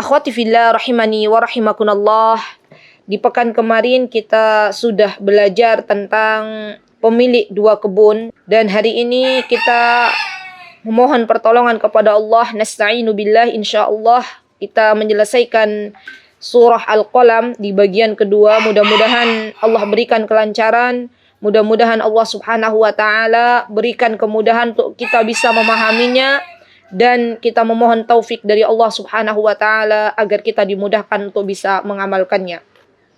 Akhwati fillah rahimani wa rahimakunallah. Di pekan kemarin kita sudah belajar tentang pemilik dua kebun, dan hari ini kita memohon pertolongan kepada Allah. Nasta'inu billah, insyaallah kita menyelesaikan surah Al-Qalam di bagian kedua. Mudah-mudahan Allah berikan kelancaran. Mudah-mudahan Allah subhanahu wa ta'ala berikan kemudahan untuk kita bisa memahaminya. Dan kita memohon taufik dari Allah subhanahu wa ta'ala agar kita dimudahkan untuk bisa mengamalkannya.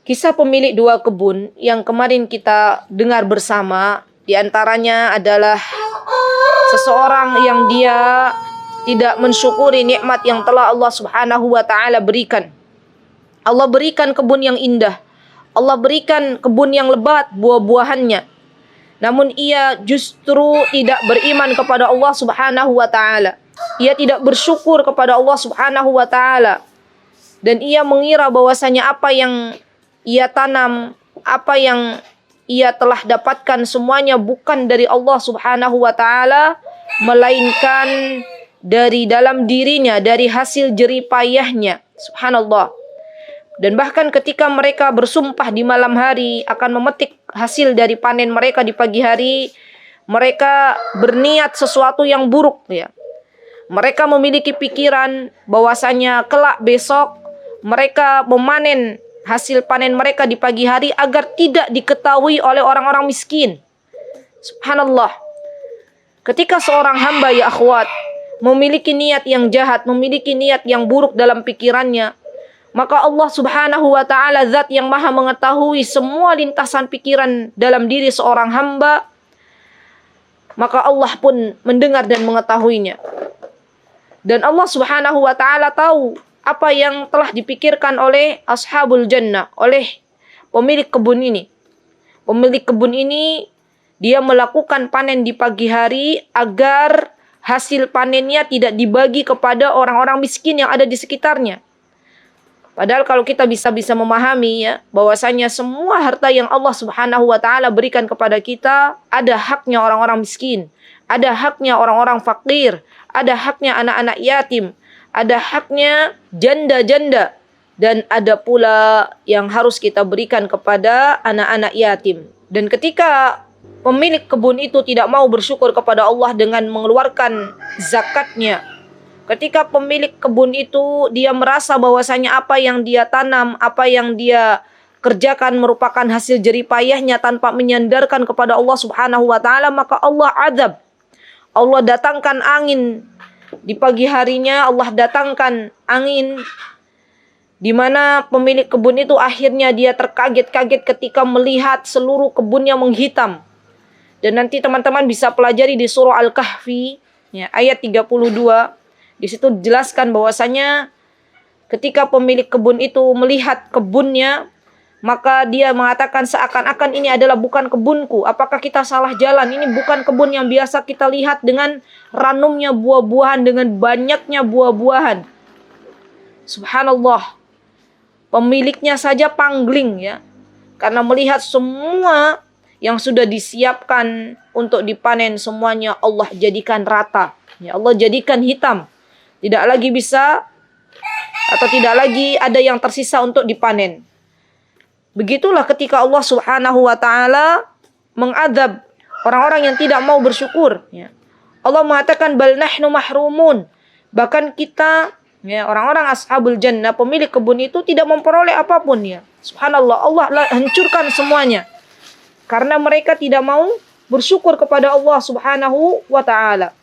Kisah pemilik dua kebun yang kemarin kita dengar bersama, diantaranya adalah seseorang yang dia tidak mensyukuri nikmat yang telah Allah subhanahu wa ta'ala berikan. Allah berikan kebun yang indah, Allah berikan kebun yang lebat buah-buahannya, namun ia justru tidak beriman kepada Allah subhanahu wa ta'ala. Ia tidak bersyukur kepada Allah subhanahu wa ta'ala. Dan ia mengira bahwasanya apa yang ia tanam, apa yang ia telah dapatkan semuanya bukan dari Allah subhanahu wa ta'ala, melainkan dari dalam dirinya, dari hasil jerih payahnya. Subhanallah. Dan bahkan ketika mereka bersumpah di malam hari akan memetik hasil dari panen mereka di pagi hari, mereka berniat sesuatu yang buruk, ya. Mereka memiliki pikiran bahwasanya kelak besok mereka memanen hasil panen mereka di pagi hari agar tidak diketahui oleh orang-orang miskin. Subhanallah. Ketika seorang hamba, ya akhwat, memiliki niat yang jahat, memiliki niat yang buruk dalam pikirannya, maka Allah subhanahu wa ta'ala, zat yang maha mengetahui semua lintasan pikiran dalam diri seorang hamba, maka Allah pun mendengar dan mengetahuinya. Dan Allah subhanahu wa ta'ala tahu apa yang telah dipikirkan oleh ashabul jannah, oleh pemilik kebun ini. Pemilik kebun ini, dia melakukan panen di pagi hari agar hasil panennya tidak dibagi kepada orang-orang miskin yang ada di sekitarnya. Padahal kalau kita bisa memahami, ya, bahwasanya semua harta yang Allah subhanahu wa ta'ala berikan kepada kita, ada haknya orang-orang miskin, ada haknya orang-orang fakir, ada haknya anak-anak yatim, ada haknya janda-janda, dan ada pula yang harus kita berikan kepada anak-anak yatim. Dan ketika pemilik kebun itu tidak mau bersyukur kepada Allah dengan mengeluarkan zakatnya, ketika pemilik kebun itu dia merasa bahwasanya apa yang dia tanam, apa yang dia kerjakan merupakan hasil jerih payahnya tanpa menyandarkan kepada Allah subhanahu wa ta'ala, maka Allah azab. Allah datangkan angin di pagi harinya, Allah datangkan angin di mana pemilik kebun itu akhirnya dia terkaget-kaget ketika melihat seluruh kebunnya menghitam. Dan nanti teman-teman bisa pelajari di surah Al-Kahfi, ya, ayat 32. Di situ dijelaskan bahwasanya ketika pemilik kebun itu melihat kebunnya, maka dia mengatakan seakan-akan ini adalah bukan kebunku. Apakah kita salah jalan? Ini bukan kebun yang biasa kita lihat dengan ranumnya buah-buahan, dengan banyaknya buah-buahan. Subhanallah. Pemiliknya saja pangling, ya, karena melihat semua yang sudah disiapkan untuk dipanen semuanya Allah jadikan rata. Ya, Allah jadikan hitam. Tidak lagi bisa atau tidak lagi ada yang tersisa untuk dipanen. Begitulah ketika Allah subhanahu wa ta'ala mengadab orang-orang yang tidak mau bersyukur, ya. Allah mengatakan bal nahnu mahrumun. Bahkan kita, ya, orang-orang ashabul jannah, pemilik kebun itu tidak memperoleh apapun, ya. Subhanallah, Allah hancurkan semuanya karena mereka tidak mau bersyukur kepada Allah subhanahu wa ta'ala.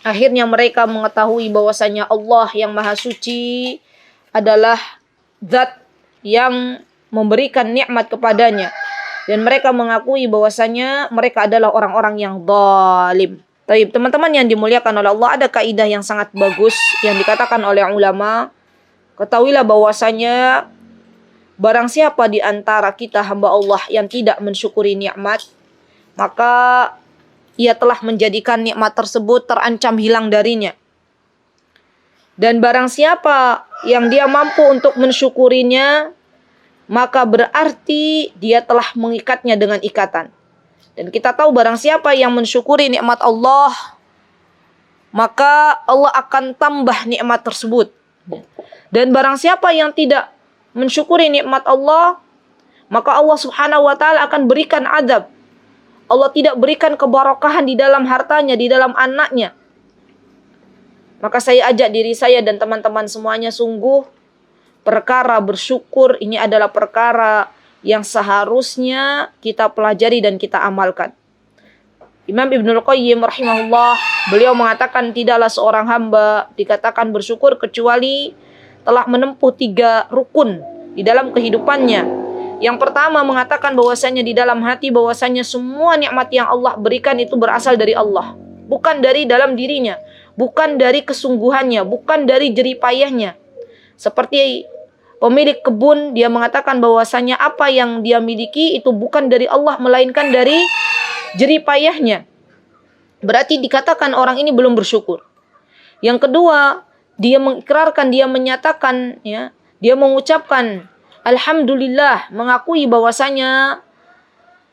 Akhirnya mereka mengetahui bahwasanya Allah yang maha suci adalah zat yang memberikan nikmat kepadanya, dan mereka mengakui bahwasanya mereka adalah orang-orang yang zalim. Baik, teman-teman yang dimuliakan oleh Allah, ada kaidah yang sangat bagus yang dikatakan oleh ulama. Ketahuilah bahwasanya barang siapa di antara kita hamba Allah yang tidak mensyukuri nikmat, maka ia telah menjadikan nikmat tersebut terancam hilang darinya. Dan barang siapa yang dia mampu untuk mensyukurinya, maka berarti dia telah mengikatnya dengan ikatan. Dan kita tahu barang siapa yang mensyukuri nikmat Allah, maka Allah akan tambah nikmat tersebut. Dan barang siapa yang tidak mensyukuri nikmat Allah, maka Allah Subhanahu wa taala akan berikan azab. Allah tidak berikan keberkahan di dalam hartanya, di dalam anaknya. Maka saya ajak diri saya dan teman-teman semuanya, sungguh perkara bersyukur ini adalah perkara yang seharusnya kita pelajari dan kita amalkan. Imam Ibnul Qayyim rahimahullah, beliau mengatakan tidaklah seorang hamba dikatakan bersyukur kecuali telah menempuh 3 rukun di dalam kehidupannya. Yang pertama mengatakan bahwasanya di dalam hati bahwasanya semua nikmat yang Allah berikan itu berasal dari Allah, bukan dari dalam dirinya, bukan dari kesungguhannya, bukan dari jerih payahnya. Seperti pemilik kebun, dia mengatakan bahwasanya apa yang dia miliki itu bukan dari Allah melainkan dari jerih payahnya. Berarti dikatakan orang ini belum bersyukur. Yang kedua, dia mengikrarkan, dia menyatakan, ya, dia mengucapkan alhamdulillah, mengakui bahwasanya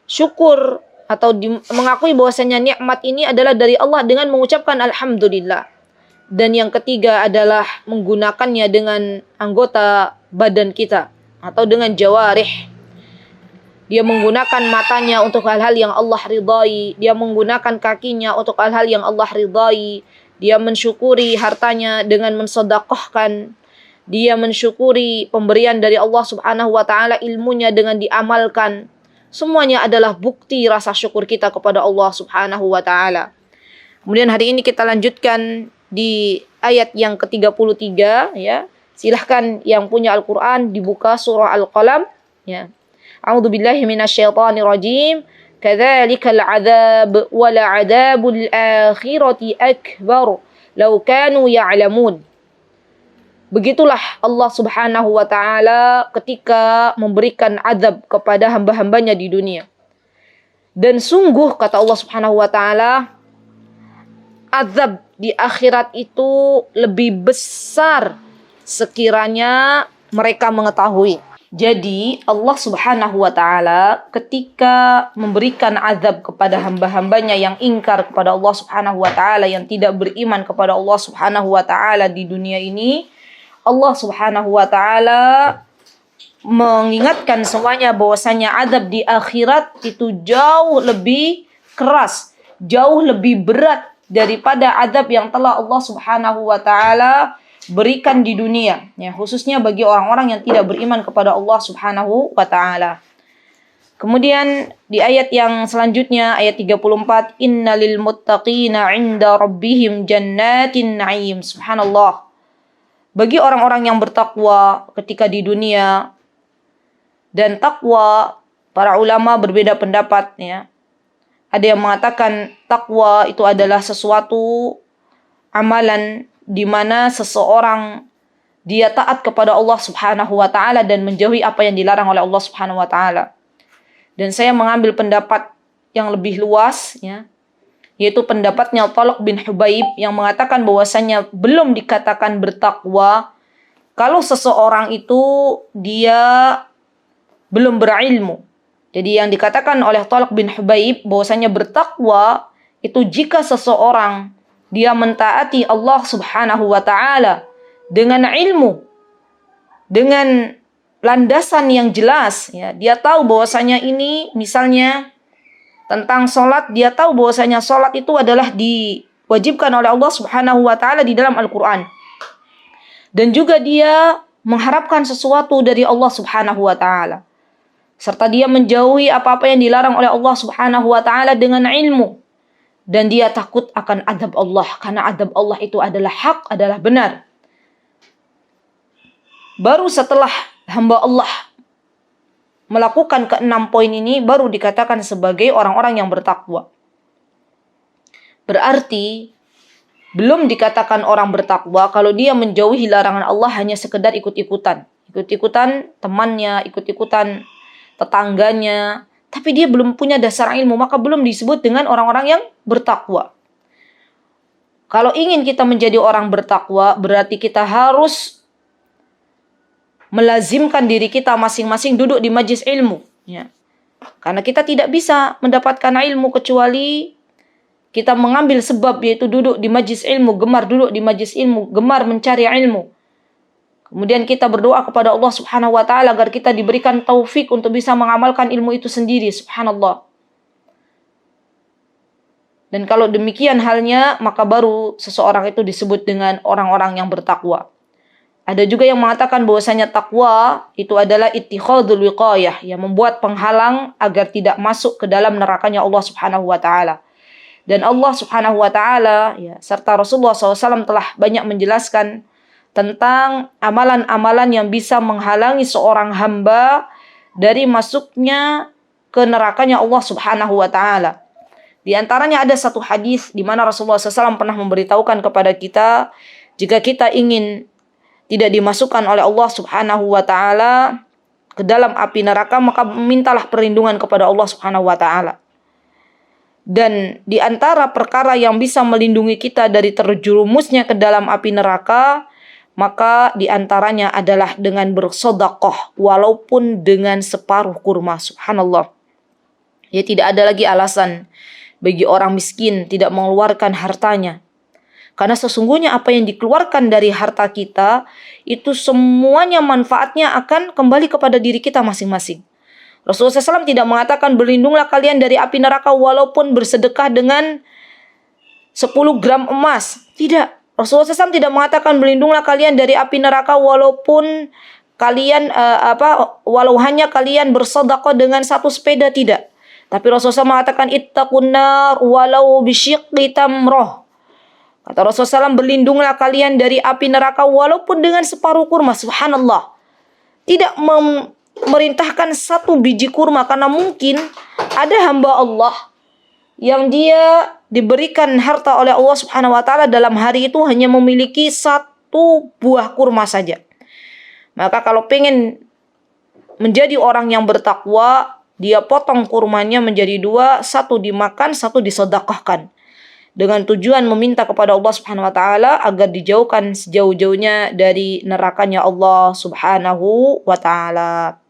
syukur atau mengakui bahwasanya nikmat ini adalah dari Allah dengan mengucapkan alhamdulillah. Dan yang ketiga adalah menggunakannya dengan anggota badan kita atau dengan jawarih. Dia menggunakan matanya untuk hal-hal yang Allah ridai. Dia menggunakan kakinya untuk hal-hal yang Allah ridai. Dia mensyukuri hartanya dengan mensedekahkan. Dia mensyukuri pemberian dari Allah Subhanahu wa taala, ilmunya dengan diamalkan. Semuanya adalah bukti rasa syukur kita kepada Allah Subhanahu wa taala. Kemudian hari ini kita lanjutkan di ayat yang ke-33, ya. Silahkan yang punya Al-Qur'an dibuka surah Al-Qalam, ya. A'udzu billahi minasyaitonir rajim. Kadzalikal 'adzab wa la'adzabul akhirati akbar law kanu ya'lamun. Begitulah Allah Subhanahu wa taala ketika memberikan azab kepada hamba-hambanya di dunia. Dan sungguh kata Allah Subhanahu wa taala, azab di akhirat itu lebih besar sekiranya mereka mengetahui. Jadi Allah Subhanahu wa taala ketika memberikan azab kepada hamba-hambanya yang ingkar kepada Allah Subhanahu wa taala, yang tidak beriman kepada Allah Subhanahu wa taala di dunia ini, Allah Subhanahu wa taala mengingatkan semuanya bahwasanya azab di akhirat itu jauh lebih keras, jauh lebih berat daripada azab yang telah Allah Subhanahu wa taala berikan di dunia, ya, khususnya bagi orang-orang yang tidak beriman kepada Allah Subhanahu wa taala. Kemudian di ayat yang selanjutnya, ayat 34, innalil muttaqina 'inda rabbihim jannatin na'im. Subhanallah. Bagi orang-orang yang bertakwa ketika di dunia, dan takwa para ulama berbeda pendapat, ya. Ada yang mengatakan takwa itu adalah sesuatu amalan di mana seseorang dia taat kepada Allah Subhanahu wa taala dan menjauhi apa yang dilarang oleh Allah Subhanahu wa taala. Dan saya mengambil pendapat yang lebih luas, ya, yaitu pendapatnya Talq bin Hubaib yang mengatakan bahwasanya belum dikatakan bertakwa kalau seseorang itu dia belum berilmu. Jadi yang dikatakan oleh Talq bin Hubaib bahwasanya bertakwa itu jika seseorang dia mentaati Allah Subhanahu wa taala dengan ilmu, dengan landasan yang jelas, ya. Dia tahu bahwasanya ini misalnya tentang salat, dia tahu bahwasanya salat itu adalah diwajibkan oleh Allah Subhanahu wa taala di dalam Al-Qur'an. Dan juga dia mengharapkan sesuatu dari Allah Subhanahu wa taala. Serta dia menjauhi apa-apa yang dilarang oleh Allah Subhanahu wa taala dengan ilmu. Dan dia takut akan azab Allah, karena azab Allah itu adalah hak, adalah benar. Baru setelah hamba Allah melakukan ke-6 poin ini, baru dikatakan sebagai orang-orang yang bertakwa. Berarti belum dikatakan orang bertakwa kalau dia menjauhi larangan Allah hanya sekedar ikut-ikutan. Ikut-ikutan temannya, ikut-ikutan tetangganya, tapi dia belum punya dasar ilmu, maka belum disebut dengan orang-orang yang bertakwa. Kalau ingin kita menjadi orang bertakwa, berarti kita harus melazimkan diri kita masing-masing duduk di majlis ilmu, ya. Karena kita tidak bisa mendapatkan ilmu kecuali kita mengambil sebab, yaitu duduk di majlis ilmu, gemar duduk di majlis ilmu, gemar mencari ilmu. Kemudian kita berdoa kepada Allah Subhanahu wa taala agar kita diberikan taufik untuk bisa mengamalkan ilmu itu sendiri, subhanallah. Dan kalau demikian halnya, maka baru seseorang itu disebut dengan orang-orang yang bertakwa. Ada juga yang mengatakan bahwasanya takwa itu adalah ittikhadul wiqayah, yang membuat penghalang agar tidak masuk ke dalam nerakanya Allah Subhanahu wa taala. Dan Allah Subhanahu wa taala ya, serta Rasulullah SAW telah banyak menjelaskan tentang amalan-amalan yang bisa menghalangi seorang hamba dari masuknya ke nerakanya Allah Subhanahu wa taala. Di antaranya ada satu hadis di mana Rasulullah SAW pernah memberitahukan kepada kita, jika kita ingin tidak dimasukkan oleh Allah Subhanahu wa taala ke dalam api neraka, maka mintalah perlindungan kepada Allah Subhanahu wa taala. Dan di antara perkara yang bisa melindungi kita dari terjerumusnya ke dalam api neraka, maka di antaranya adalah dengan bersedekah walaupun dengan separuh kurma. Subhanallah. Ya, tidak ada lagi alasan bagi orang miskin tidak mengeluarkan hartanya. Karena sesungguhnya apa yang dikeluarkan dari harta kita, itu semuanya manfaatnya akan kembali kepada diri kita masing-masing. Rasulullah SAW tidak mengatakan berlindunglah kalian dari api neraka walaupun bersedekah dengan 10 gram emas. Tidak. Rasulullah SAW tidak mengatakan berlindunglah kalian dari api neraka walaupun kalian walau hanya kalian bersedekah dengan 1 sepeda, tidak. Tapi Rasulullah SAW mengatakan ittaqun nar walau bisyiqqi tamrah. Kata Rasulullah SAW, berlindunglah kalian dari api neraka walaupun dengan separuh kurma. Subhanallah. Tidak memerintahkan 1 biji kurma, karena mungkin ada hamba Allah yang dia diberikan harta oleh Allah Subhanahu wa taala dalam hari itu hanya memiliki 1 buah kurma saja. Maka kalau pengen menjadi orang yang bertakwa, dia potong kurmanya menjadi 2, 1 dimakan, 1 disedekahkan. Dengan tujuan meminta kepada Allah Subhanahu wa taala agar dijauhkan sejauh-jauhnya dari nerakanya Allah Subhanahu wa taala.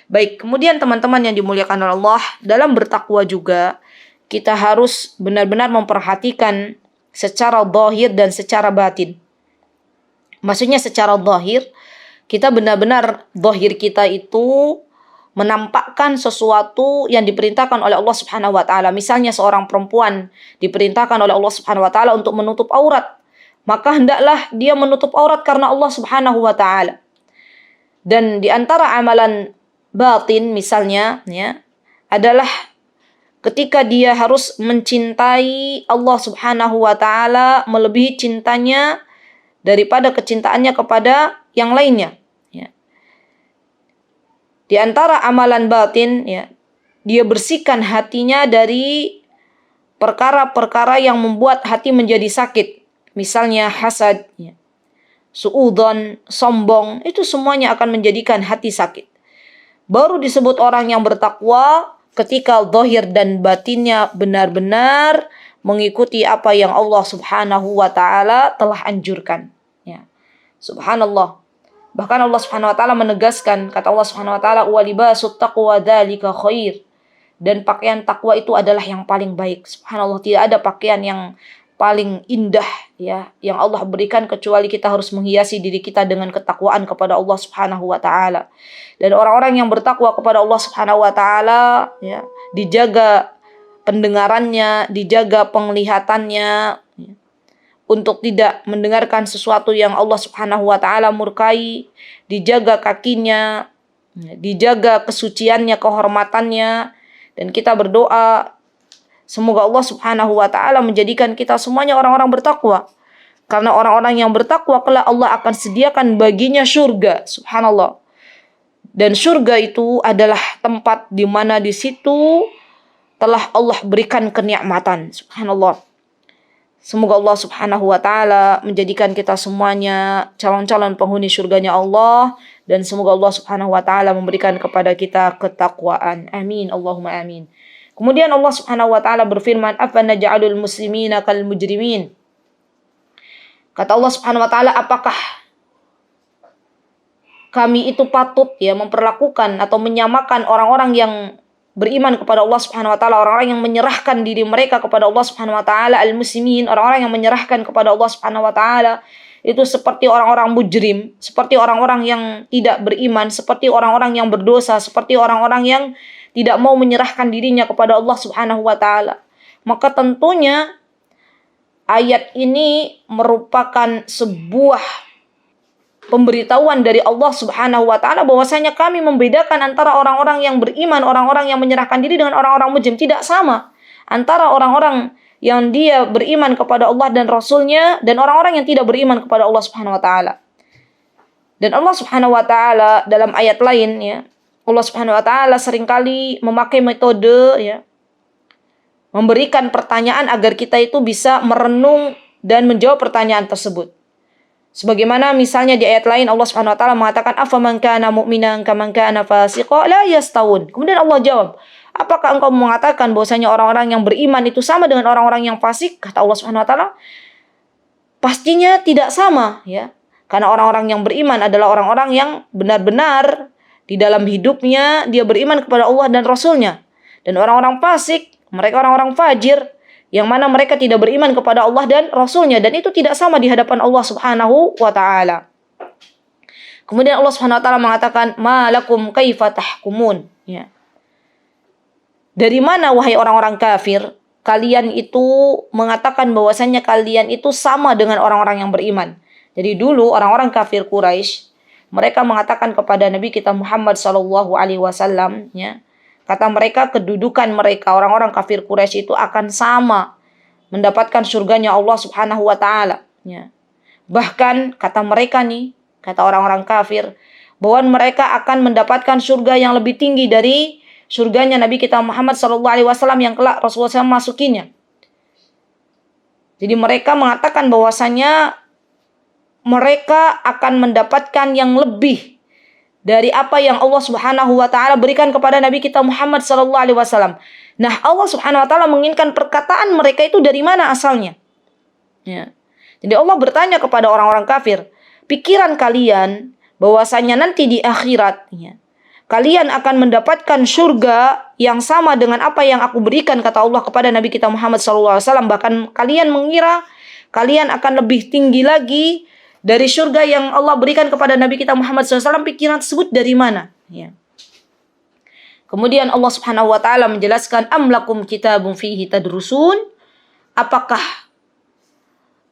Baik, kemudian teman-teman yang dimuliakan oleh Allah, dalam bertakwa juga kita harus benar-benar memperhatikan secara zahir dan secara batin. Maksudnya secara zahir, kita benar-benar zahir kita itu menampakkan sesuatu yang diperintahkan oleh Allah Subhanahu wa taala. Misalnya seorang perempuan diperintahkan oleh Allah Subhanahu wa taala untuk menutup aurat, maka hendaklah dia menutup aurat karena Allah Subhanahu wa taala. Dan di antara amalan batin misalnya ya, adalah ketika dia harus mencintai Allah Subhanahu wa taala melebihi cintanya daripada kecintaannya kepada yang lainnya. Di antara amalan batin, ya, dia bersihkan hatinya dari perkara-perkara yang membuat hati menjadi sakit. Misalnya hasad, ya, suudzon, sombong, itu semuanya akan menjadikan hati sakit. Baru disebut orang yang bertakwa ketika zahir dan batinnya benar-benar mengikuti apa yang Allah Subhanahu wa taala telah anjurkan. Ya. Subhanallah. Bahkan Allah Subhanahu wa taala menegaskan, kata Allah Subhanahu wa taala, "Wa libasut taqwa dzalika khair." Dan pakaian takwa itu adalah yang paling baik. Subhanallah, tidak ada pakaian yang paling indah ya yang Allah berikan kecuali kita harus menghiasi diri kita dengan ketakwaan kepada Allah Subhanahu wa taala. Dan orang-orang yang bertakwa kepada Allah Subhanahu wa taala ya, dijaga pendengarannya, dijaga penglihatannya, ya, untuk tidak mendengarkan sesuatu yang Allah Subhanahu wa taala murkai, dijaga kakinya, dijaga kesuciannya, kehormatannya, dan kita berdoa semoga Allah Subhanahu wa taala menjadikan kita semuanya orang-orang bertakwa. Karena orang-orang yang bertakwa kelak Allah akan sediakan baginya surga. Subhanallah. Dan surga itu adalah tempat di mana di situ telah Allah berikan kenikmatan. Subhanallah. Semoga Allah Subhanahu wa taala menjadikan kita semuanya calon-calon penghuni surganya Allah, dan semoga Allah Subhanahu wa taala memberikan kepada kita ketakwaan. Amin, Allahumma amin. Kemudian Allah Subhanahu wa taala berfirman, "Afanaj'alul muslimina kal mujrimin?" Kata Allah Subhanahu wa taala, apakah kami itu patut ya memperlakukan atau menyamakan orang-orang yang beriman kepada Allah Subhanahu wa taala, orang-orang yang menyerahkan diri mereka kepada Allah Subhanahu wa taala, al-muslimin, orang-orang yang menyerahkan kepada Allah Subhanahu wa taala, itu seperti orang-orang mujrim, seperti orang-orang yang tidak beriman, seperti orang-orang yang berdosa, seperti orang-orang yang tidak mau menyerahkan dirinya kepada Allah Subhanahu wa taala. Maka tentunya ayat ini merupakan sebuah pemberitahuan dari Allah Subhanahu wa taala bahwasanya kami membedakan antara orang-orang yang beriman, orang-orang yang menyerahkan diri dengan orang-orang mujrim. Tidak sama antara orang-orang yang dia beriman kepada Allah dan Rasulnya dan orang-orang yang tidak beriman kepada Allah Subhanahu wa taala. Dan Allah Subhanahu wa taala dalam ayat lain ya, Allah Subhanahu wa taala seringkali memakai metode ya, memberikan pertanyaan agar kita itu bisa merenung dan menjawab pertanyaan tersebut. Sebagaimana misalnya di ayat lain Allah Subhanahu wa taala mengatakan afaman kana mu'minan kaman kana fasiqa la yastawun. Kemudian Allah jawab, apakah engkau mengatakan bahwasanya orang-orang yang beriman itu sama dengan orang-orang yang fasik? Kata Allah Subhanahu wa taala, pastinya tidak sama ya. Karena orang-orang yang beriman adalah orang-orang yang benar-benar di dalam hidupnya dia beriman kepada Allah dan Rasulnya. Dan orang-orang fasik, mereka orang-orang fajir yang mana mereka tidak beriman kepada Allah dan Rasulnya, dan itu tidak sama di hadapan Allah Subhanahu wa taala. Kemudian Allah Subhanahu wa taala mengatakan, "Ma lakum kaifa tahkumun?" Ya. Dari mana wahai orang-orang kafir, kalian itu mengatakan bahwasannya kalian itu sama dengan orang-orang yang beriman. Jadi dulu orang-orang kafir Quraisy, mereka mengatakan kepada Nabi kita Muhammad sallallahu alaihi wasallam, ya, kata mereka kedudukan mereka orang-orang kafir Quraisy itu akan sama mendapatkan surganya Allah Subhanahu wa taala, ya. Bahkan kata mereka nih, kata orang-orang kafir, bahwa mereka akan mendapatkan surga yang lebih tinggi dari surganya Nabi kita Muhammad SAW yang kelak Rasulullah SAW masukinya. Jadi mereka mengatakan bahwasanya mereka akan mendapatkan yang lebih dari apa yang Allah Subhanahu wa taala berikan kepada Nabi kita Muhammad SAW. Nah, Allah Subhanahu wa taala menginginkan perkataan mereka itu dari mana asalnya. Ya. Jadi Allah bertanya kepada orang-orang kafir, pikiran kalian bahwasanya nanti di akhirat, ya, kalian akan mendapatkan surga yang sama dengan apa yang aku berikan, kata Allah kepada Nabi kita Muhammad SAW. Bahkan kalian mengira kalian akan lebih tinggi lagi dari surga yang Allah berikan kepada Nabi kita Muhammad SAW. Pikiran tersebut dari mana? Ya. Kemudian Allah Subhanahu wa taala menjelaskan, am lakum kitabun fihi tadrusun? Apakah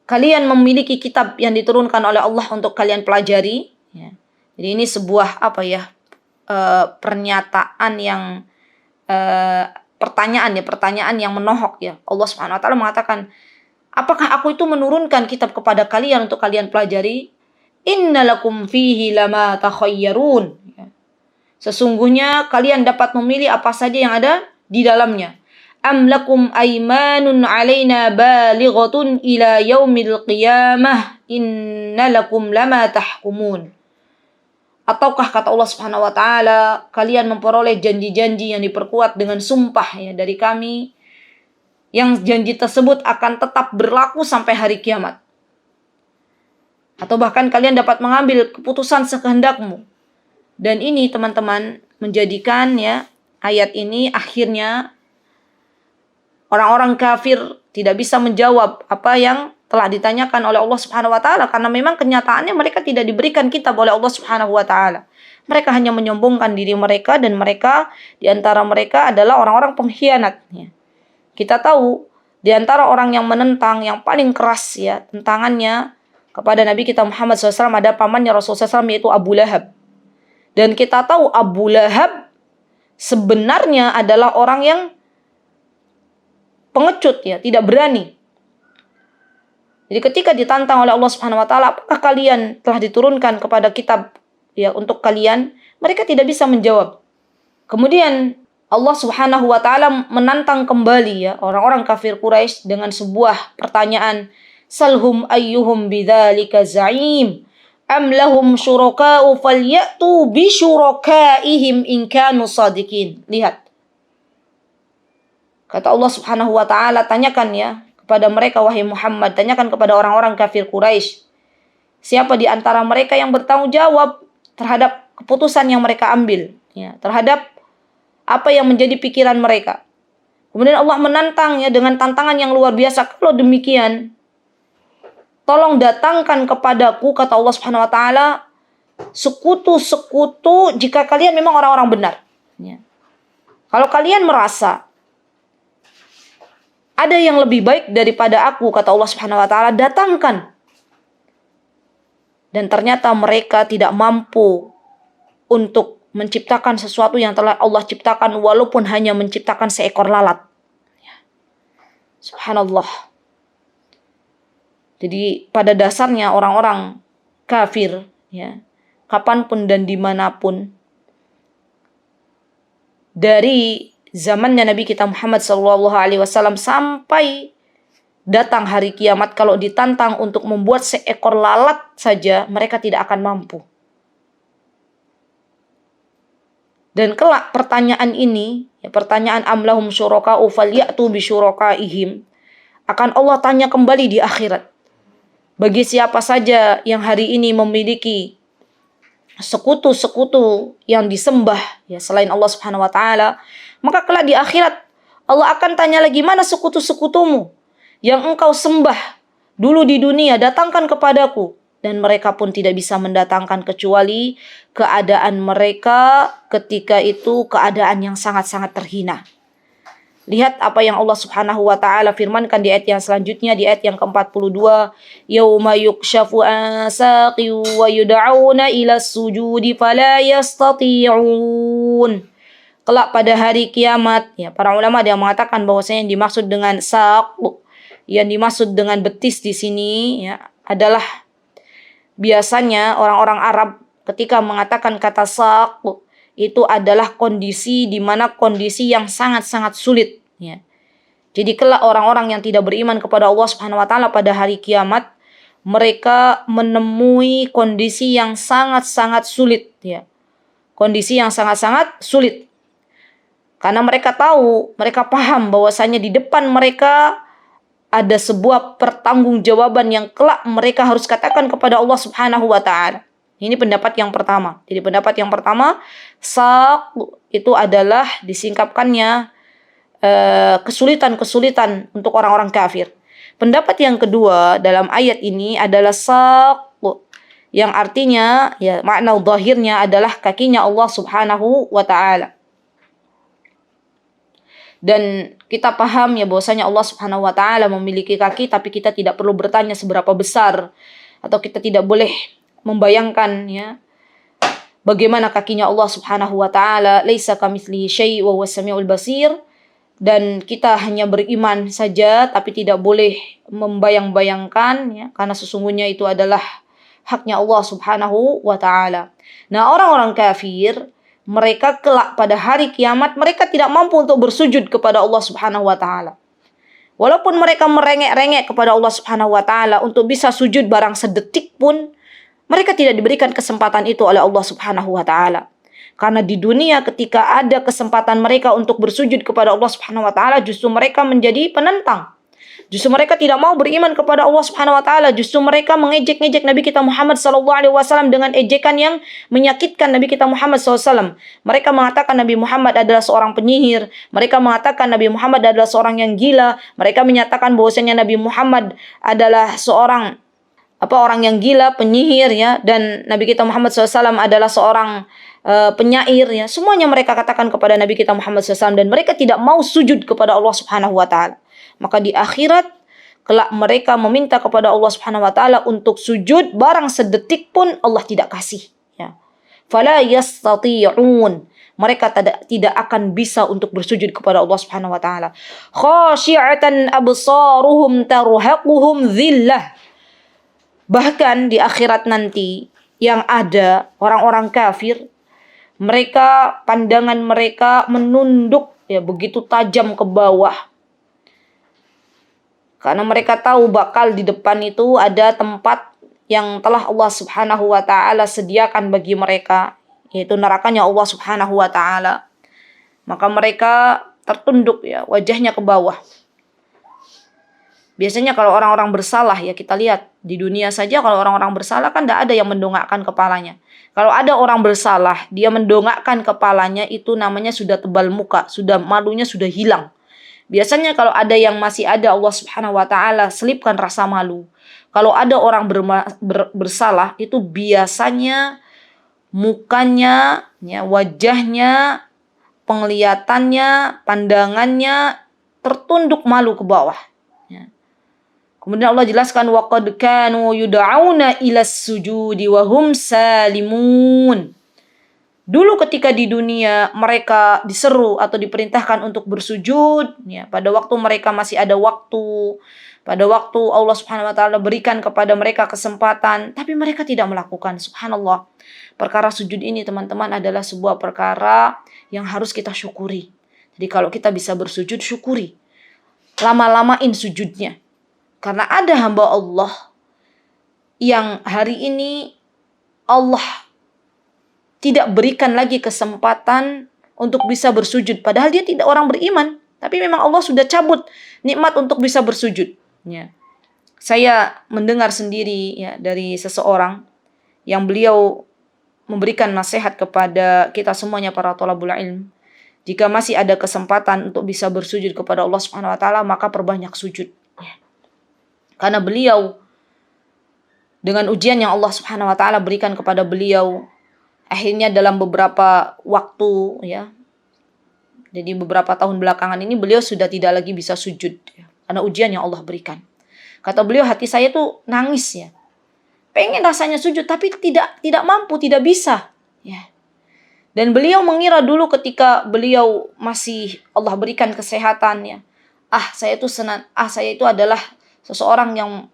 kalian memiliki kitab yang diturunkan oleh Allah untuk kalian pelajari? Ya. Jadi ini sebuah pernyataan yang pertanyaan yang menohok ya. Allah Subhanahu wa taala mengatakan, apakah aku itu menurunkan kitab kepada kalian untuk kalian pelajari? Innalakum fihi lama takhayyarun. Sesungguhnya kalian dapat memilih apa saja yang ada di dalamnya. Am lakum aymanun alaina balighatun ila yaumil qiyamah innalakum lama tahkumun. Ataukah kata Allah Subhanahu wa taala, kalian memperoleh janji-janji yang diperkuat dengan sumpah ya dari kami, yang janji tersebut akan tetap berlaku sampai hari kiamat. Atau bahkan kalian dapat mengambil keputusan sekehendakmu. Dan ini teman-teman menjadikan ya ayat ini akhirnya orang-orang kafir tidak bisa menjawab apa yang telah ditanyakan oleh Allah Subhanahu wa taala, karena memang kenyataannya mereka tidak diberikan kitab oleh Allah Subhanahu wa taala. Mereka hanya menyombongkan diri mereka, dan mereka di antara mereka adalah orang-orang pengkhianat ya. Kita tahu di antara orang yang menentang yang paling keras ya tentangannya kepada Nabi kita Muhammad SAW ada pamannya Rasulullah SAW, yaitu Abu Lahab. Dan kita tahu Abu Lahab sebenarnya adalah orang yang pengecut ya, tidak berani. Jadi ketika ditantang oleh Allah Subhanahu wa taala, apakah kalian telah diturunkan kepada kitab ya untuk kalian? Mereka tidak bisa menjawab. Kemudian Allah Subhanahu wa taala menantang kembali ya orang-orang kafir Quraisy dengan sebuah pertanyaan, salhum ayyuhum bidzalika za'im am lahum syuraka'u falyatu bi syurakaihim in kanu shadiqin. Lihat. Kata Allah Subhanahu wa taala, tanyakan ya kepada mereka wahai Muhammad, tanyakan kepada orang-orang kafir Quraisy, siapa di antara mereka yang bertanggung jawab terhadap keputusan yang mereka ambil ya, terhadap apa yang menjadi pikiran mereka. Kemudian Allah menantang ya dengan tantangan yang luar biasa. Kalau demikian, tolong datangkan kepadaku, kata Allah Subhanahu wa taala, sekutu-sekutu jika kalian memang orang-orang benar. Ya. Kalau kalian merasa ada yang lebih baik daripada aku, kata Allah Subhanahu wa taala, datangkan. Dan ternyata mereka tidak mampu untuk menciptakan sesuatu yang telah Allah ciptakan, walaupun hanya menciptakan seekor lalat. Subhanallah. Jadi pada dasarnya orang-orang kafir, ya, kapanpun dan dimanapun, dari zamannya Nabi kita Muhammad SAW sampai datang hari kiamat, kalau ditantang untuk membuat seekor lalat saja, mereka tidak akan mampu. Dan kelak pertanyaan ini, ya, pertanyaan amlahum syuraka'u falyatu bi syurakaihim, akan Allah tanya kembali di akhirat. Bagi siapa saja yang hari ini memiliki sekutu-sekutu yang disembah, ya, selain Allah Subhanahu wa taala, maka kelak di akhirat Allah akan tanya lagi, mana sekutu-sekutumu yang engkau sembah dulu di dunia, datangkan kepadaku. Dan mereka pun tidak bisa mendatangkan kecuali keadaan mereka ketika itu keadaan yang sangat-sangat terhina. Lihat apa yang Allah Subhanahu wa taala firmankan di ayat yang selanjutnya, di ayat yang ke-42, yauma yukshafu an saqi wa yud'auna ila sujudi fala yastati'un. Kelak pada hari kiamat, ya, para ulama dia mengatakan bahwasanya yang dimaksud dengan saq, yang dimaksud dengan betis di sini, ya, adalah biasanya orang-orang Arab ketika mengatakan kata saq itu adalah kondisi di mana kondisi yang sangat-sangat sulit, ya. Jadi kelak orang-orang yang tidak beriman kepada Allah Subhanahu wa taala pada hari kiamat, mereka menemui kondisi yang sangat-sangat sulit, ya. Kondisi yang sangat-sangat sulit. Karena mereka tahu, mereka paham bahwasanya di depan mereka ada sebuah pertanggungjawaban yang kelak mereka harus katakan kepada Allah Subhanahu wa taala. Ini pendapat yang pertama. Jadi pendapat yang pertama, saq itu adalah disingkapkannya kesulitan-kesulitan untuk orang-orang kafir. Pendapat yang kedua dalam ayat ini adalah saq, yang artinya, ya, makna zahirnya adalah kakinya Allah Subhanahu wa taala. Dan kita paham, ya, bahwasanya Allah Subhanahu wa taala memiliki kaki, tapi kita tidak perlu bertanya seberapa besar, atau kita tidak boleh membayangkan, ya, bagaimana kakinya Allah Subhanahu wa taala. Laisa kamitslihi syai' wa huwas samiul basir. Dan kita hanya beriman saja, tapi tidak boleh membayang-bayangkan, ya, karena sesungguhnya itu adalah haknya Allah Subhanahu wa taala. Nah, orang-orang kafir, mereka kelak pada hari kiamat, mereka tidak mampu untuk bersujud kepada Allah Subhanahu wa taala. Walaupun mereka merengek-rengek kepada Allah Subhanahu wa taala untuk bisa sujud barang sedetik pun, mereka tidak diberikan kesempatan itu oleh Allah Subhanahu wa taala. Karena di dunia ketika ada kesempatan mereka untuk bersujud kepada Allah Subhanahu wa taala, justru mereka menjadi penentang. Justru mereka tidak mau beriman kepada Allah Subhanahu wa taala. Justru mereka mengejek-ngejek Nabi kita Muhammad sallallahu alaihi wasallam dengan ejekan yang menyakitkan Nabi kita Muhammad sallallahu alaihi wasallam. Mereka mengatakan Nabi Muhammad adalah seorang penyihir. Mereka mengatakan Nabi Muhammad adalah seorang yang gila. Mereka menyatakan bahwasanya Nabi Muhammad adalah seorang orang yang gila, penyihir, ya, dan Nabi kita Muhammad sallallahu alaihi wasallam adalah seorang penyair, ya. Semuanya mereka katakan kepada Nabi kita Muhammad sallallahu alaihi wasallam, dan mereka tidak mau sujud kepada Allah Subhanahu wa taala. Maka di akhirat kelak mereka meminta kepada Allah Subhanahu wa taala untuk sujud, barang sedetik pun Allah tidak kasih, ya. Fala yastati'un. Mereka tidak akan bisa untuk bersujud kepada Allah Subhanahu wa taala. Khashi'atan absaruhum tarhaquhum dhillah. Bahkan di akhirat nanti yang ada orang-orang kafir, mereka, pandangan mereka menunduk, ya, begitu tajam ke bawah. Karena mereka tahu bakal di depan itu ada tempat yang telah Allah Subhanahu wa taala sediakan bagi mereka, yaitu nerakanya Allah Subhanahu wa taala. Maka mereka tertunduk, ya, wajahnya ke bawah. Biasanya kalau orang-orang bersalah, ya, kita lihat di dunia saja, kalau orang-orang bersalah kan tidak ada yang mendongakkan kepalanya. Kalau ada orang bersalah, dia mendongakkan kepalanya, itu namanya sudah tebal muka, sudah malunya sudah hilang. Biasanya kalau ada yang masih ada, Allah Subhanahu wa taala selipkan rasa malu. Kalau ada orang bersalah, itu biasanya mukanya, ya, wajahnya, penglihatannya, pandangannya tertunduk malu ke bawah. Ya. Kemudian Allah jelaskan waqad kanu yud'auna ilas sujudi wa hum salimun. Dulu ketika di dunia mereka diseru atau diperintahkan untuk bersujud, ya, pada waktu mereka masih ada waktu, pada waktu Allah Subhanahu wa taala berikan kepada mereka kesempatan, tapi mereka tidak melakukan. Subhanallah. Perkara sujud ini, teman-teman, adalah sebuah perkara yang harus kita syukuri. Jadi kalau kita bisa bersujud, syukuri. Lama-lamain sujudnya. Karena ada hamba Allah yang hari ini Allah tidak berikan lagi kesempatan untuk bisa bersujud. Padahal dia tidak orang beriman. Tapi memang Allah sudah cabut nikmat untuk bisa bersujud. Ya. Saya mendengar sendiri, ya, dari seseorang yang beliau memberikan nasihat kepada kita semuanya para thalabul ilm. Jika masih ada kesempatan untuk bisa bersujud kepada Allah Subhanahu wa taala, maka perbanyak sujud. Ya. Karena beliau dengan ujian yang Allah Subhanahu wa taala berikan kepada beliau, akhirnya dalam beberapa waktu, ya, jadi beberapa tahun belakangan ini beliau sudah tidak lagi bisa sujud, ya, karena ujian yang Allah berikan. Kata beliau, hati saya tuh nangis, ya, pengen rasanya sujud tapi tidak mampu, tidak bisa, ya. Dan beliau mengira dulu ketika beliau masih Allah berikan kesehatan, ya, saya itu adalah seseorang yang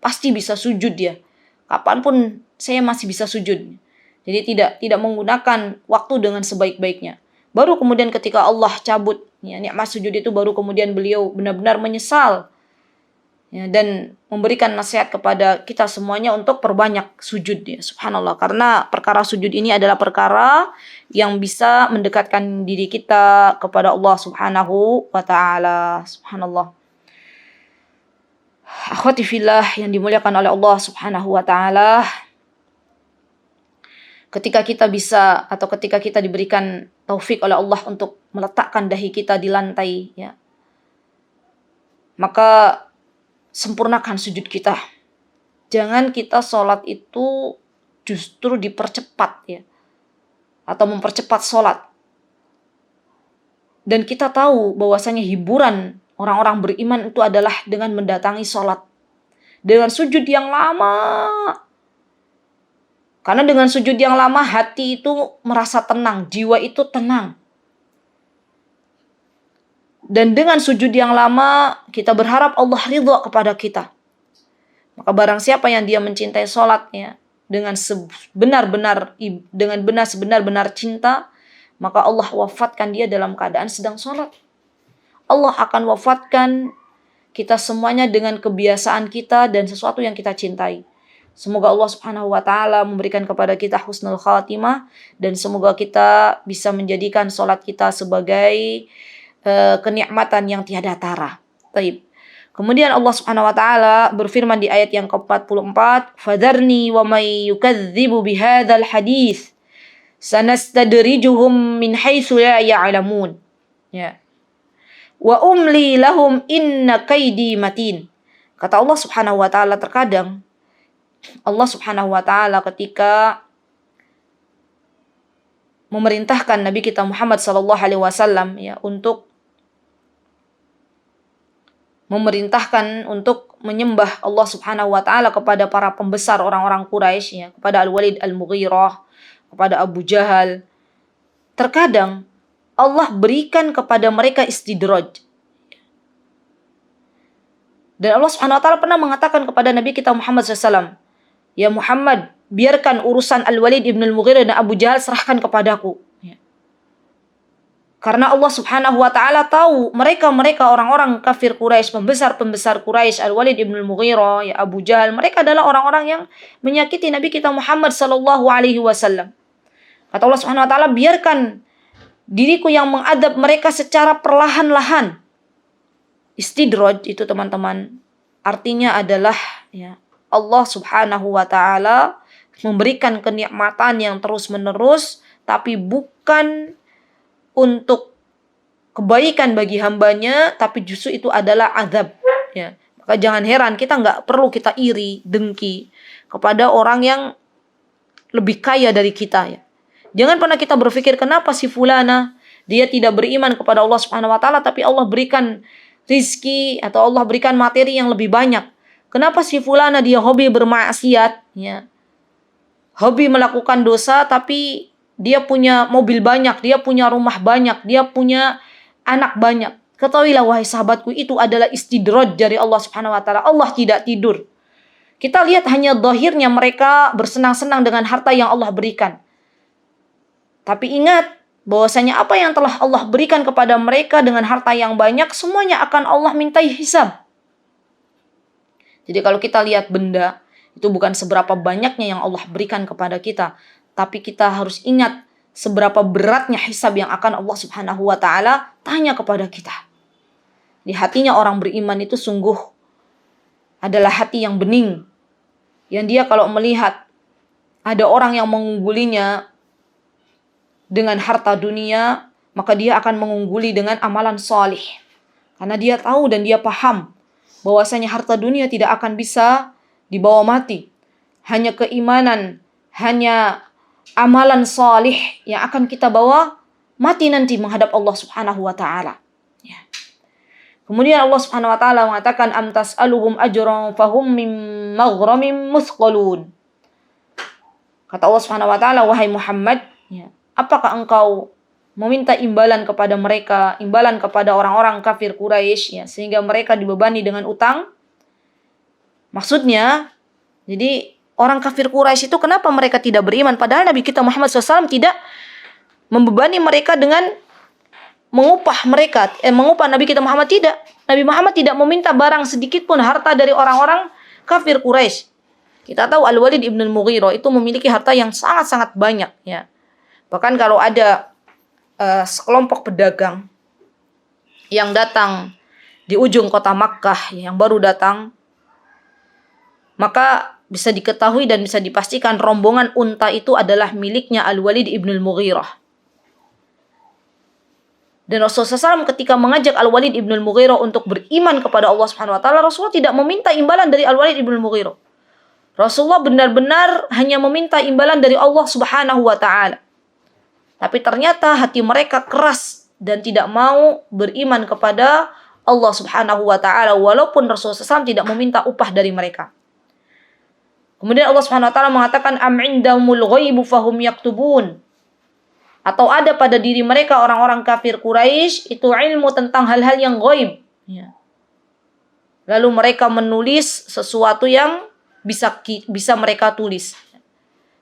pasti bisa sujud, ya, kapanpun saya masih bisa sujud. Jadi tidak menggunakan waktu dengan sebaik-baiknya. Baru kemudian ketika Allah cabut, ya, nikmat sujud itu, baru kemudian beliau benar-benar menyesal, ya, dan memberikan nasihat kepada kita semuanya untuk perbanyak sujud, ya. Subhanallah. Karena perkara sujud ini adalah perkara yang bisa mendekatkan diri kita kepada Allah Subhanahu wa taala. Subhanallah. Akhwati fillah yang dimuliakan oleh Allah Subhanahu wa taala, ketika kita bisa atau ketika kita diberikan taufik oleh Allah untuk meletakkan dahi kita di lantai, ya, maka sempurnakan sujud kita. Jangan kita sholat itu justru dipercepat, ya, atau mempercepat sholat. Dan kita tahu bahwasanya hiburan orang-orang beriman itu adalah dengan mendatangi sholat, dengan sujud yang lama. Karena dengan sujud yang lama, hati itu merasa tenang, jiwa itu tenang. Dan dengan sujud yang lama, kita berharap Allah ridha kepada kita. Maka barang siapa yang dia mencintai sholatnya dengan sebenar-benar cinta, maka Allah wafatkan dia dalam keadaan sedang sholat. Allah akan wafatkan kita semuanya dengan kebiasaan kita dan sesuatu yang kita cintai. Semoga Allah Subhanahu wa taala memberikan kepada kita husnul khatimah, dan semoga kita bisa menjadikan salat kita sebagai kenikmatan yang tiada tara. Baik. Kemudian Allah Subhanahu wa taala berfirman di ayat yang ke-44, "Fadharni wa may yukadzibu bihadzal hadits sanastadrijuhum min haitsu la ya'lamun." Ya. Wa umli lahum inna kaidi matin. Kata Allah Subhanahu wa taala, terkadang Allah Subhanahu wa taala ketika memerintahkan Nabi kita Muhammad sallallahu alaihi wasallam, ya, untuk memerintahkan untuk menyembah Allah Subhanahu wa taala kepada para pembesar orang-orang Quraisy, ya, kepada Al-Walid Al-Mughirah, kepada Abu Jahal. Terkadang Allah berikan kepada mereka istidraj. Dan Allah Subhanahu wa taala pernah mengatakan kepada Nabi kita Muhammad SAW, "Ya Muhammad, biarkan urusan Al-Walid ibn Al-Mughirah dan Abu Jahal serahkan kepadaku." Ya. Karena Allah Subhanahu wa taala tahu mereka orang-orang kafir Quraisy, pembesar Quraisy, Al-Walid ibn Al-Mughirah, ya, Abu Jahal, mereka adalah orang-orang yang menyakiti Nabi kita Muhammad sallallahu alaihi wasallam. Kata Allah Subhanahu wa taala, biarkan diriku yang mengadab mereka secara perlahan-lahan. Istidraj itu, teman-teman, artinya adalah, ya, Allah Subhanahu wa taala memberikan kenikmatan yang terus-menerus, tapi bukan untuk kebaikan bagi hambanya, tapi justru itu adalah azab. Ya. Maka jangan heran, kita nggak perlu kita iri, dengki kepada orang yang lebih kaya dari kita. Ya. Jangan pernah kita berpikir, kenapa si fulana dia tidak beriman kepada Allah Subhanahu wa taala tapi Allah berikan rizki atau Allah berikan materi yang lebih banyak. Kenapa si fulana dia hobi bermaksiat, ya. Hobi melakukan dosa tapi dia punya mobil banyak, dia punya rumah banyak, dia punya anak banyak. Ketahuilah wahai sahabatku, itu adalah istidraj dari Allah Subhanahu wa taala. Allah tidak tidur. Kita lihat hanya zahirnya mereka bersenang-senang dengan harta yang Allah berikan. Tapi ingat bahwasanya apa yang telah Allah berikan kepada mereka dengan harta yang banyak, semuanya akan Allah mintai hisab. Jadi kalau kita lihat benda, itu bukan seberapa banyaknya yang Allah berikan kepada kita, tapi kita harus ingat seberapa beratnya hisab yang akan Allah Subhanahu wa taala tanya kepada kita. Di hatinya orang beriman itu sungguh adalah hati yang bening, yang dia kalau melihat ada orang yang mengunggulinya dengan harta dunia, maka dia akan mengungguli dengan amalan salih. Karena dia tahu dan dia paham bahwasanya harta dunia tidak akan bisa dibawa mati. Hanya keimanan, hanya amalan salih yang akan kita bawa mati nanti menghadap Allah Subhanahu wa taala. Ya. Kemudian Allah Subhanahu wa taala mengatakan, am tas'aluhum ajran fahum min maghramin musqalun. Kata Allah Subhanahu wa taala, wahai Muhammad, ya, apakah engkau meminta imbalan kepada mereka, imbalan kepada orang-orang kafir Quraisy, ya, sehingga mereka dibebani dengan utang? Maksudnya, jadi orang kafir Quraisy itu kenapa mereka tidak beriman? Padahal Nabi kita Muhammad SAW tidak membebani mereka dengan mengupah mereka. Mengupah Nabi kita Muhammad tidak. Nabi Muhammad tidak meminta barang sedikit pun harta dari orang-orang kafir Quraisy. Kita tahu Al-Walid ibn al-Mughirah itu memiliki harta yang sangat-sangat banyak. Ya. Bahkan kalau ada sekelompok pedagang yang datang di ujung kota Makkah, yang baru datang, maka bisa diketahui dan bisa dipastikan rombongan unta itu adalah miliknya Al-Walid ibn al-Mughirah. Dan Rasulullah SAW ketika mengajak Al-Walid ibn al-Mughirah untuk beriman kepada Allah Subhanahu wa taala, Rasulullah tidak meminta imbalan dari Al-Walid ibn al-Mughirah. Rasulullah benar-benar hanya meminta imbalan dari Allah Subhanahu wa taala. Tapi ternyata hati mereka keras dan tidak mau beriman kepada Allah Subhanahu wa taala walaupun Rasulullah SAW tidak meminta upah dari mereka. Kemudian Allah Subhanahu wa taala mengatakan, am indahumul ghaibu fahum yaktubun. Atau ada pada diri mereka orang-orang kafir Quraisy itu ilmu tentang hal-hal yang ghaib. Ya. Lalu mereka menulis sesuatu yang bisa mereka tulis.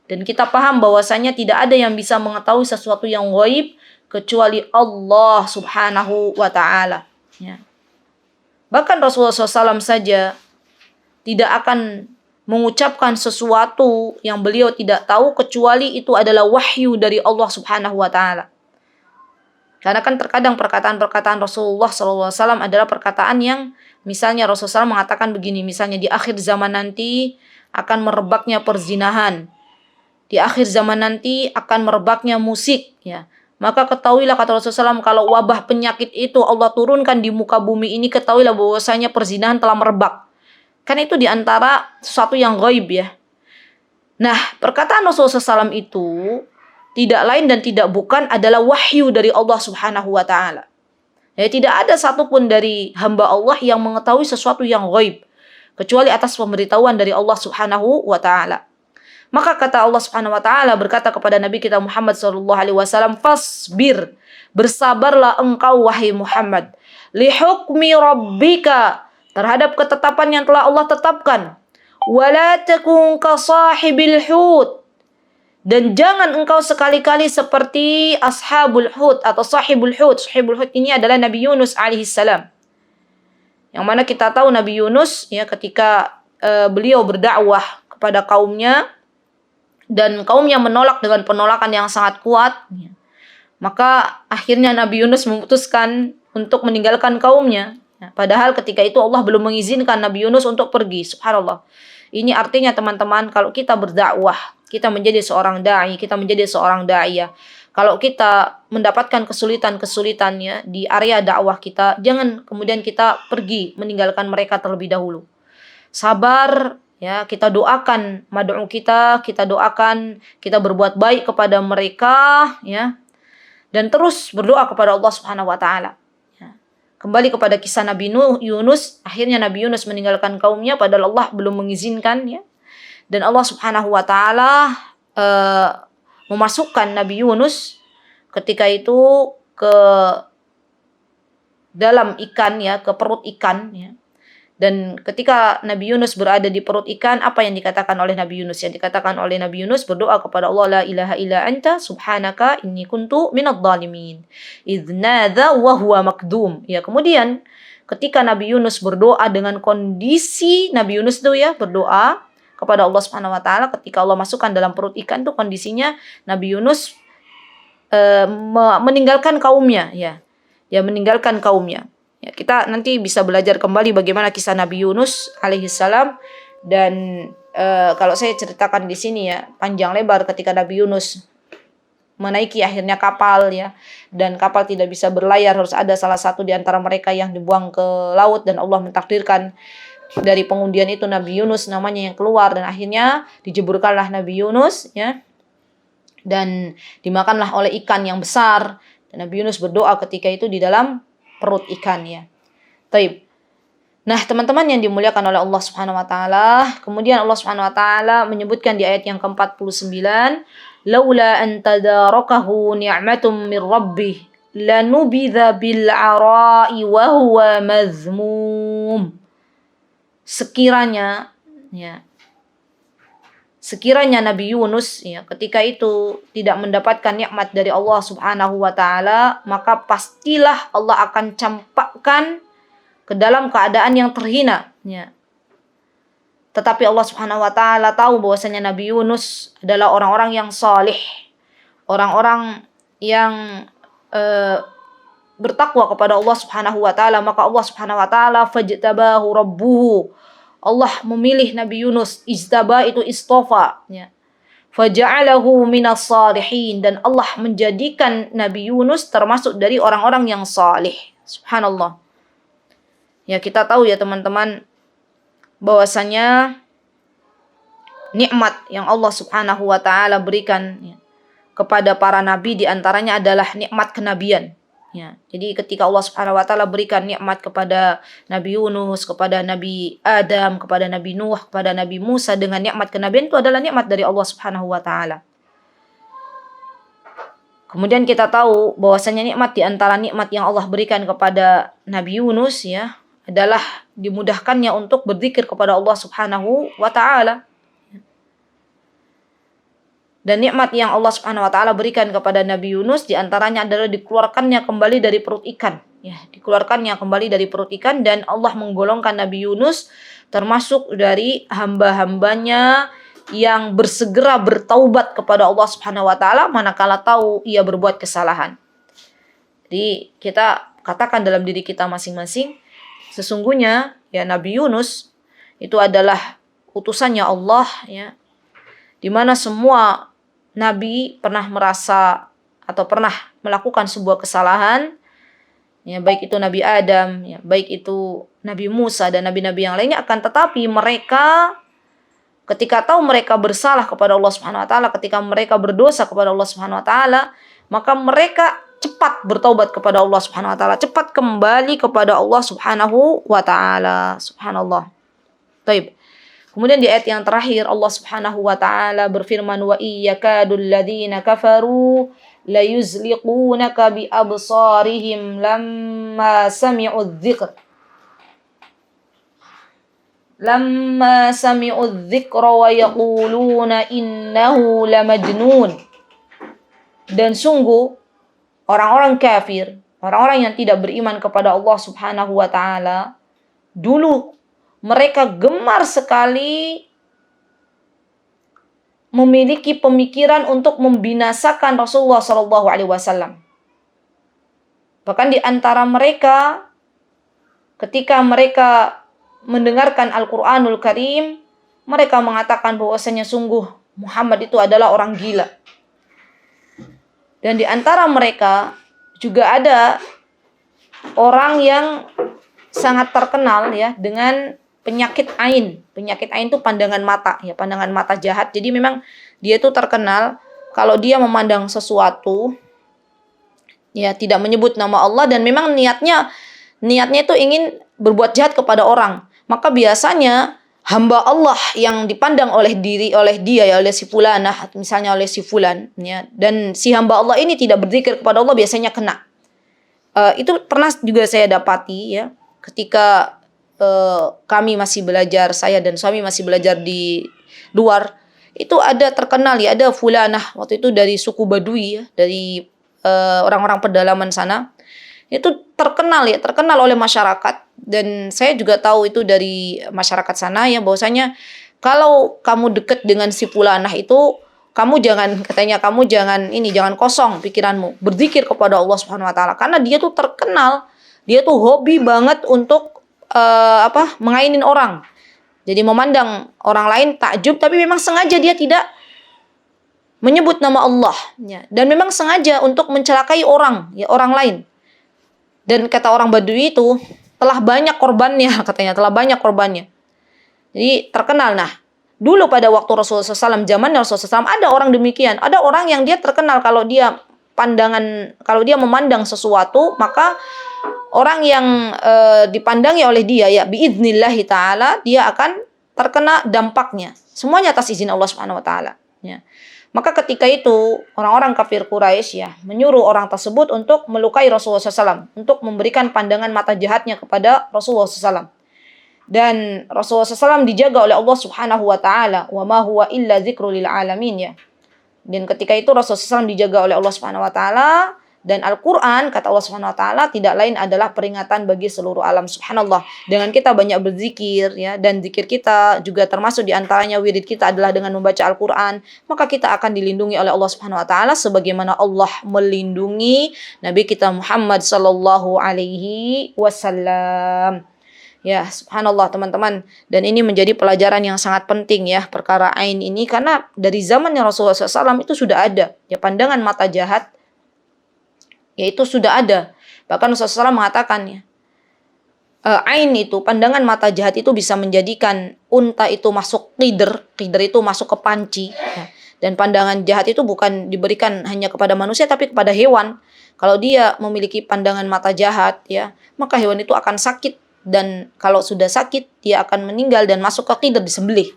Dan kita paham bahwasanya tidak ada yang bisa mengetahui sesuatu yang ghaib kecuali Allah Subhanahu wa taala. Ya. Bahkan Rasulullah SAW saja tidak akan mengucapkan sesuatu yang beliau tidak tahu kecuali itu adalah wahyu dari Allah Subhanahu wa taala. Karena kan terkadang perkataan-perkataan Rasulullah SAW adalah perkataan yang misalnya Rasulullah SAW mengatakan begini, misalnya di akhir zaman nanti akan merebaknya perzinahan. Di akhir zaman nanti akan merebaknya musik, ya. Maka ketahuilah kata Rasulullah SAW, kalau wabah penyakit itu Allah turunkan di muka bumi ini, ketahuilah bahwasanya perzinahan telah merebak. Kan itu diantara sesuatu yang ghaib, ya. Nah, perkataan Rasulullah SAW itu tidak lain dan tidak bukan adalah wahyu dari Allah Subhanahu wa taala. Ya, tidak ada satupun dari hamba Allah yang mengetahui sesuatu yang ghaib kecuali atas pemberitahuan dari Allah Subhanahu wa taala. Maka kata Allah Subhanahu wa taala berkata kepada Nabi kita Muhammad sallallahu alaihi wasallam, "Fasbir, bersabarlah engkau wahai Muhammad, li hukmi rabbika, terhadap ketetapan yang telah Allah tetapkan. Wala takun ka sahibil hut, dan jangan engkau sekali-kali seperti ashabul hut atau sahibul hut." Sahibul hut ini adalah Nabi Yunus alaihi salam. Yang mana kita tahu Nabi Yunus, ya, ketika beliau berdakwah kepada kaumnya dan kaumnya menolak dengan penolakan yang sangat kuat, ya, maka akhirnya Nabi Yunus memutuskan untuk meninggalkan kaumnya. Ya, padahal ketika itu Allah belum mengizinkan Nabi Yunus untuk pergi. Subhanallah. Ini artinya teman-teman, kalau kita berdakwah, kita menjadi seorang da'i, kita menjadi seorang da'iyah, Kalau kita mendapatkan kesulitan-kesulitannya di area dakwah kita, jangan kemudian kita pergi meninggalkan mereka terlebih dahulu. Sabar, ya, kita doakan mad'u kita doakan, kita berbuat baik kepada mereka, ya. Dan terus berdoa kepada Allah Subhanahu wa taala. Ya. Kembali kepada kisah Nabi Yunus, akhirnya Nabi Yunus meninggalkan kaumnya padahal Allah belum mengizinkan, ya. Dan Allah Subhanahu wa taala memasukkan Nabi Yunus ketika itu ke dalam ikan, ya, ke perut ikan, ya. Dan ketika Nabi Yunus berada di perut ikan, apa yang dikatakan oleh Nabi Yunus? Yang dikatakan oleh Nabi Yunus berdoa kepada Allah, la ilaha illa anta subhanaka inni kuntu minadh dhalimin idz nadza wa huwa makdum. Ya, kemudian ketika Nabi Yunus berdoa dengan kondisi Nabi Yunus itu, ya, berdoa kepada Allah Subhanahu wa taala ketika Allah masukkan dalam perut ikan, itu kondisinya Nabi Yunus meninggalkan kaumnya, ya. Ya, meninggalkan kaumnya. Ya, kita nanti bisa belajar kembali bagaimana kisah Nabi Yunus alaihissalam. Dan kalau saya ceritakan di sini, ya, panjang lebar ketika Nabi Yunus menaiki akhirnya kapal, ya, dan kapal tidak bisa berlayar, harus ada salah satu di antara mereka yang dibuang ke laut, dan Allah mentakdirkan dari pengundian itu Nabi Yunus namanya yang keluar, dan akhirnya dijeburkanlah Nabi Yunus, ya, dan dimakanlah oleh ikan yang besar. Dan Nabi Yunus berdoa ketika itu di dalam perut ikan, ya. Taib. Nah, teman-teman yang dimuliakan oleh Allah Subhanahu wa taala, kemudian Allah Subhanahu wa taala menyebutkan di ayat yang ke-49, laula an tadarakahu ni'matum min rabbih lanubidha bil 'ara'i wa huwa mazmum. Sekiranya Nabi Yunus, ya, ketika itu tidak mendapatkan nikmat dari Allah Subhanahu wa taala, maka pastilah Allah akan campakkan ke dalam keadaan yang terhina, ya. Tetapi Allah Subhanahu wa taala tahu bahwasanya Nabi Yunus adalah orang-orang yang salih, orang-orang yang bertakwa kepada Allah Subhanahu wa taala, maka Allah Subhanahu wa taala fajtabahu rabbuhu. Allah memilih Nabi Yunus, ijtaba itu istofa, ya. Faja'alahu minas salihin, dan Allah menjadikan Nabi Yunus termasuk dari orang-orang yang salih. Subhanallah. Ya, kita tahu, ya, teman-teman, bahwasanya nikmat yang Allah Subhanahu wa taala berikan, ya, kepada para nabi di antaranya adalah nikmat kenabian. Ya, jadi ketika Allah Subhanahu wa taala berikan nikmat kepada Nabi Yunus, kepada Nabi Adam, kepada Nabi Nuh, kepada Nabi Musa dengan nikmat kenabian, itu adalah nikmat dari Allah Subhanahu wa taala. Kemudian kita tahu bahwasanya nikmat di antara nikmat yang Allah berikan kepada Nabi Yunus, ya, adalah dimudahkannya untuk berzikir kepada Allah Subhanahu wa taala. Dan nikmat yang Allah Subhanahu wa taala berikan kepada Nabi Yunus di antaranya adalah dikeluarkannya kembali dari perut ikan, ya, dikeluarkannya kembali dari perut ikan, dan Allah menggolongkan Nabi Yunus termasuk dari hamba-hambanya yang bersegera bertaubat kepada Allah Subhanahu wa taala manakala tahu ia berbuat kesalahan. Jadi kita katakan dalam diri kita masing-masing, sesungguhnya, ya, Nabi Yunus itu adalah utusannya Allah, ya, di mana semua nabi pernah merasa atau pernah melakukan sebuah kesalahan, ya, baik itu Nabi Adam, ya, baik itu Nabi Musa dan nabi-nabi yang lainnya, akan tetapi mereka ketika tahu mereka bersalah kepada Allah Subhanahu wa taala, ketika mereka berdosa kepada Allah Subhanahu wa taala, maka mereka cepat bertaubat kepada Allah Subhanahu wa taala, cepat kembali kepada Allah Subhanahu wa taala. Subhanallah. Baik. Kemudian di ayat yang terakhir Allah Subhanahu wa taala berfirman, wa iyyakadul ladzina kafaru la yuzliqunaka bi absarihim lamma sami'udz dzikra wa yaquluna innahu lamajnun. Dan sungguh orang-orang kafir, orang-orang yang tidak beriman kepada Allah Subhanahu wa taala, dulu mereka gemar sekali memiliki pemikiran untuk membinasakan Rasulullah Shallallahu Alaihi Wasallam. Bahkan di antara mereka, ketika mereka mendengarkan Al-Quranul Karim, mereka mengatakan bahwasanya sungguh Muhammad itu adalah orang gila. Dan di antara mereka juga ada orang yang sangat terkenal ya dengan penyakit ain. Penyakit ain itu pandangan mata ya, pandangan mata jahat. Jadi memang dia itu terkenal kalau dia memandang sesuatu ya tidak menyebut nama Allah dan memang niatnya itu ingin berbuat jahat kepada orang. Maka biasanya hamba Allah yang dipandang oleh dia ya, oleh si fulanah misalnya, oleh si fulan ya, dan si hamba Allah ini tidak berzikir kepada Allah, biasanya kena. Itu pernah juga saya dapati ya ketika kami masih belajar, saya dan suami masih belajar di luar. Itu ada terkenal ya, ada fulanah waktu itu dari suku Badui ya, dari orang-orang pedalaman sana. Itu terkenal oleh masyarakat, dan saya juga tahu itu dari masyarakat sana ya, bahwasanya kalau kamu dekat dengan si fulanah itu kamu jangan kosong pikiranmu, berzikir kepada Allah Subhanahu wa taala, karena dia tuh terkenal, dia tuh hobi banget untuk mengainin orang. Jadi memandang orang lain takjub, tapi memang sengaja dia tidak menyebut nama Allah ya, dan memang sengaja untuk mencelakai orang lain. Dan kata orang Badui itu telah banyak korbannya, katanya telah banyak korbannya. Jadi terkenal. Nah, dulu pada waktu Rasulullah SAW, zaman Rasulullah SAW, ada orang demikian. Ada orang yang dia terkenal kalau dia memandang sesuatu, maka orang yang dipandangi oleh dia ya biidnillahi ta'ala, dia akan terkena dampaknya. Semuanya atas izin Allah Subhanahu wa taala ya. Maka ketika itu orang-orang kafir Quraisy ya menyuruh orang tersebut untuk melukai Rasulullah SAW, untuk memberikan pandangan mata jahatnya kepada Rasulullah SAW. Dan Rasulullah SAW dijaga oleh Allah Subhanahu wa taala, wa ma huwa illa dzikrul lil alamin ya. Dan ketika itu Rasulullah SAW dijaga oleh Allah Subhanahu wa taala, dan Al-Quran, kata Allah Subhanahu wa taala, tidak lain adalah peringatan bagi seluruh alam. Subhanallah. Dengan kita banyak berzikir ya, dan zikir kita juga termasuk di antaranya wirid kita adalah dengan membaca Al-Quran, maka kita akan dilindungi oleh Allah Subhanahu wa taala sebagaimana Allah melindungi Nabi kita Muhammad sallallahu alaihi wasallam. Ya, subhanallah teman-teman. Dan ini menjadi pelajaran yang sangat penting ya, perkara ain ini, karena dari zamannya Rasulullah SAW itu sudah ada ya pandangan mata jahat, yaitu sudah ada. Bahkan Rasulullah SAW mengatakan ya, ain itu, pandangan mata jahat itu bisa menjadikan unta itu masuk qidr itu masuk ke panci ya. Dan pandangan jahat itu bukan diberikan hanya kepada manusia tapi kepada hewan. Kalau dia memiliki pandangan mata jahat ya, maka hewan itu akan sakit, dan kalau sudah sakit dia akan meninggal dan masuk ke qidr, disembelih.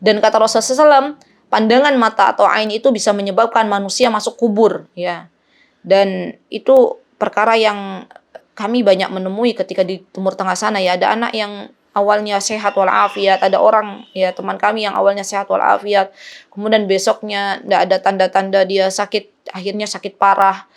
Dan kata Rasulullah SAW, pandangan mata atau ain itu bisa menyebabkan manusia masuk kubur ya. Dan itu perkara yang kami banyak menemui ketika di Timur Tengah sana ya. Ada anak yang awalnya sehat walafiat, ada orang ya teman kami yang awalnya sehat walafiat, kemudian besoknya tidak ada tanda-tanda dia sakit, akhirnya sakit parah.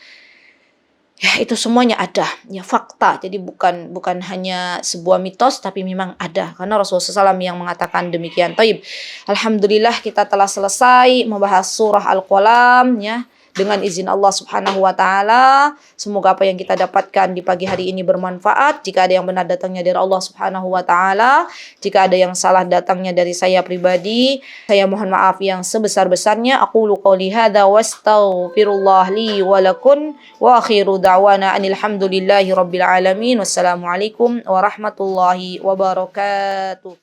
Ya, itu semuanya ada ya, fakta. Jadi bukan hanya sebuah mitos, tapi memang ada, karena Rasulullah SAW yang mengatakan demikian. Taib. Alhamdulillah kita telah selesai membahas surah Al-Qalam ya, dengan izin Allah Subhanahu wa taala. Semoga apa yang kita dapatkan di pagi hari ini bermanfaat. Jika ada yang benar datangnya dari Allah Subhanahu wa taala, jika ada yang salah datangnya dari saya pribadi, saya mohon maaf yang sebesar-besarnya. Aqulu qouli hadza wastaghfirullah li wa lakum wa akhiru da'wana anil hamdulillahi rabbil alamin. Wassalamualaikum warahmatullahi wabarakatuh.